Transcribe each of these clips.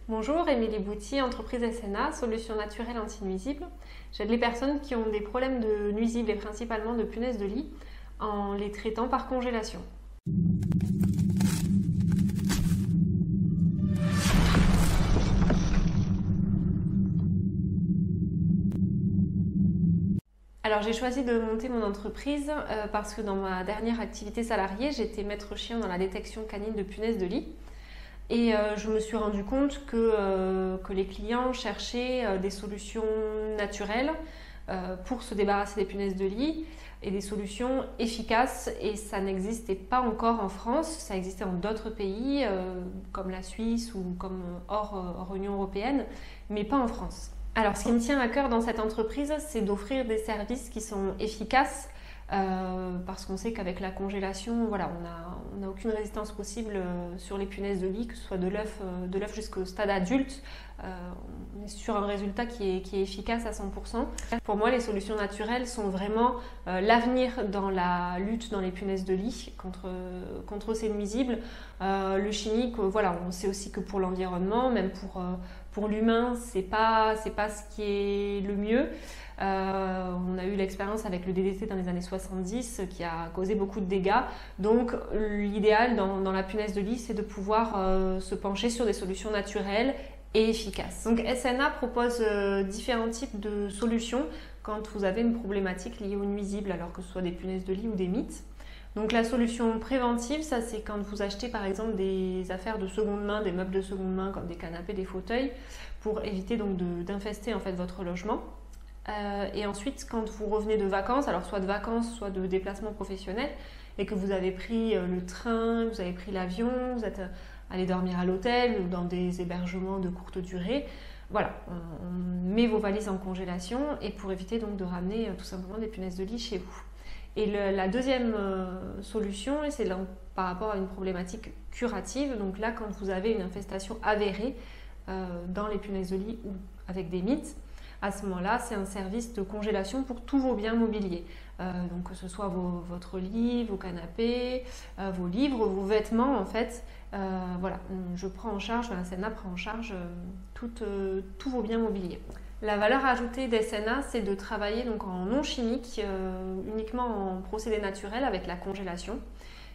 Bonjour, Émilie Bouty, entreprise SNA, solutions naturelles anti-nuisibles. J'aide les personnes qui ont des problèmes de nuisibles et principalement de punaises de lit en les traitant par congélation. Alors j'ai choisi de monter mon entreprise parce que dans ma dernière activité salariée, j'étais maître chien dans la détection canine de punaises de lit. Et je me suis rendu compte que les clients cherchaient des solutions naturelles pour se débarrasser des punaises de lit et des solutions efficaces. Et ça n'existait pas encore en France, ça existait dans d'autres pays comme la Suisse ou comme hors Union européenne, mais pas en France. Alors ce qui me tient à cœur dans cette entreprise, c'est d'offrir des services qui sont efficaces parce qu'on sait qu'avec la congélation, voilà, on n'a aucune résistance possible sur les punaises de lit, que ce soit de l'œuf jusqu'au stade adulte. On est sur un résultat qui est efficace à 100%. Pour moi, les solutions naturelles sont vraiment l'avenir dans la lutte dans les punaises de lit contre ces nuisibles. Le chimique, voilà, on sait aussi que pour l'environnement, même pour l'humain, c'est pas ce qui est le mieux. On a eu l'expérience avec le DDT dans les années 70 qui a causé beaucoup de dégâts. Donc l'idéal dans la punaise de lit, c'est de pouvoir se pencher sur des solutions naturelles et efficaces. Donc SNA propose différents types de solutions quand vous avez une problématique liée aux nuisibles, alors que ce soit des punaises de lit ou des mites. Donc la solution préventive, ça c'est quand vous achetez par exemple des affaires de seconde main, des meubles de seconde main comme des canapés, des fauteuils, pour éviter donc d'infester en fait votre logement. Et ensuite, quand vous revenez de vacances, alors soit de vacances, soit de déplacement professionnel, et que vous avez pris le train, vous avez pris l'avion, vous êtes allé dormir à l'hôtel ou dans des hébergements de courte durée, voilà, on met vos valises en congélation et pour éviter donc de ramener tout simplement des punaises de lit chez vous. Et la deuxième solution, c'est par rapport à une problématique curative, donc là quand vous avez une infestation avérée dans les punaises de lit ou avec des mites, à ce moment-là, c'est un service de congélation pour tous vos biens mobiliers. Donc que ce soit votre lit, vos canapés, vos livres, vos vêtements en fait. Voilà, je prends en charge, la SNA prend en charge tous vos biens mobiliers. La valeur ajoutée des SNA, c'est de travailler donc en non chimique, uniquement en procédé naturel avec la congélation.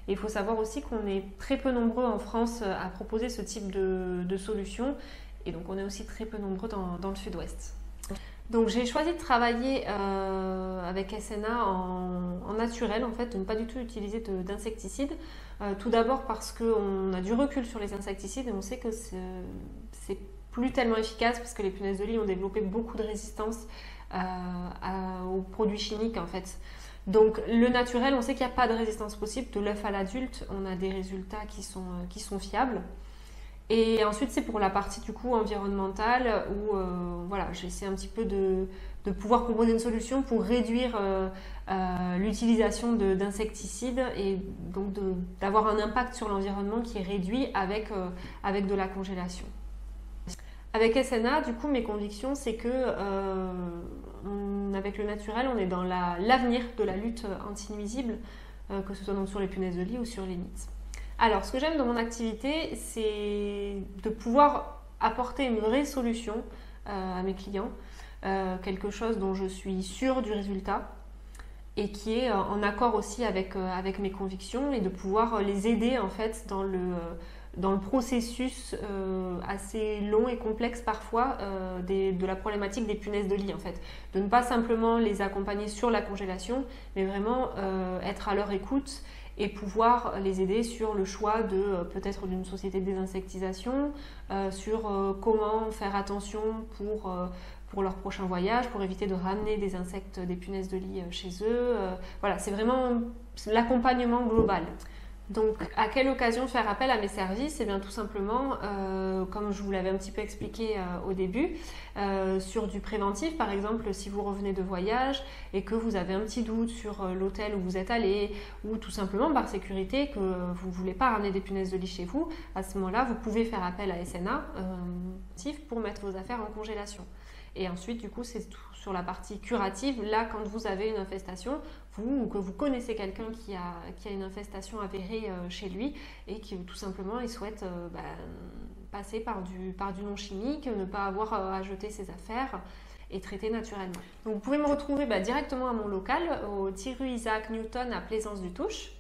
Et il faut savoir aussi qu'on est très peu nombreux en France à proposer ce type de solution. Et donc on est aussi très peu nombreux dans le sud-ouest. Donc j'ai choisi de travailler avec SNA en naturel, en fait, de ne pas du tout utiliser d'insecticides. Tout d'abord parce qu'on a du recul sur les insecticides et on sait que c'est plus tellement efficace parce que les punaises de lit ont développé beaucoup de résistance aux produits chimiques en fait. Donc le naturel, on sait qu'il n'y a pas de résistance possible. De l'œuf à l'adulte, on a des résultats qui sont fiables. Et ensuite, c'est pour la partie du coup environnementale où voilà, j'essaie un petit peu de pouvoir proposer une solution pour réduire l'utilisation d'insecticides et donc d'avoir un impact sur l'environnement qui est réduit avec de la congélation. Avec SNA, du coup, mes convictions, c'est que avec le naturel, on est dans l'avenir de la lutte anti-nuisible, que ce soit donc sur les punaises de lit ou sur les mites. Alors, ce que j'aime dans mon activité, c'est de pouvoir apporter une vraie solution à mes clients, quelque chose dont je suis sûre du résultat et qui est en accord aussi avec mes convictions et de pouvoir les aider en fait dans le processus assez long et complexe parfois de la problématique des punaises de lit en fait. De ne pas simplement les accompagner sur la congélation, mais vraiment être à leur écoute et pouvoir les aider sur le choix peut-être d'une société de désinsectisation, sur comment faire attention pour leur prochain voyage, pour éviter de ramener des insectes, des punaises de lit chez eux. Voilà, c'est vraiment l'accompagnement global. Donc, à quelle occasion faire appel à mes services? Eh bien, tout simplement, comme je vous l'avais un petit peu expliqué au début, sur du préventif, par exemple, si vous revenez de voyage et que vous avez un petit doute sur l'hôtel où vous êtes allé, ou tout simplement par sécurité que vous ne voulez pas ramener des punaises de lit chez vous, à ce moment-là, vous pouvez faire appel à SNA pour mettre vos affaires en congélation. Et ensuite, du coup, c'est tout sur la partie curative. Là, quand vous avez une infestation, vous ou que vous connaissez quelqu'un qui a une infestation avérée chez lui et qui tout simplement il souhaite passer par du non chimique, ne pas avoir à jeter ses affaires et traiter naturellement. Donc, vous pouvez me retrouver directement à mon local, au 10 rue Isaac Newton à Plaisance-du-Touche.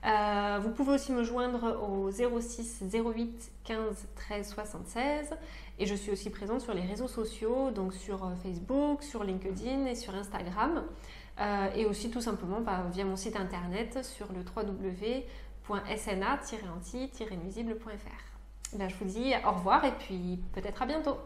Vous pouvez aussi me joindre au 06 08 15 13 76 et je suis aussi présente sur les réseaux sociaux, donc sur Facebook, sur LinkedIn et sur Instagram et aussi tout simplement via mon site internet sur le www.sna-anti-nuisible.fr. Je vous dis au revoir et puis peut-être à bientôt.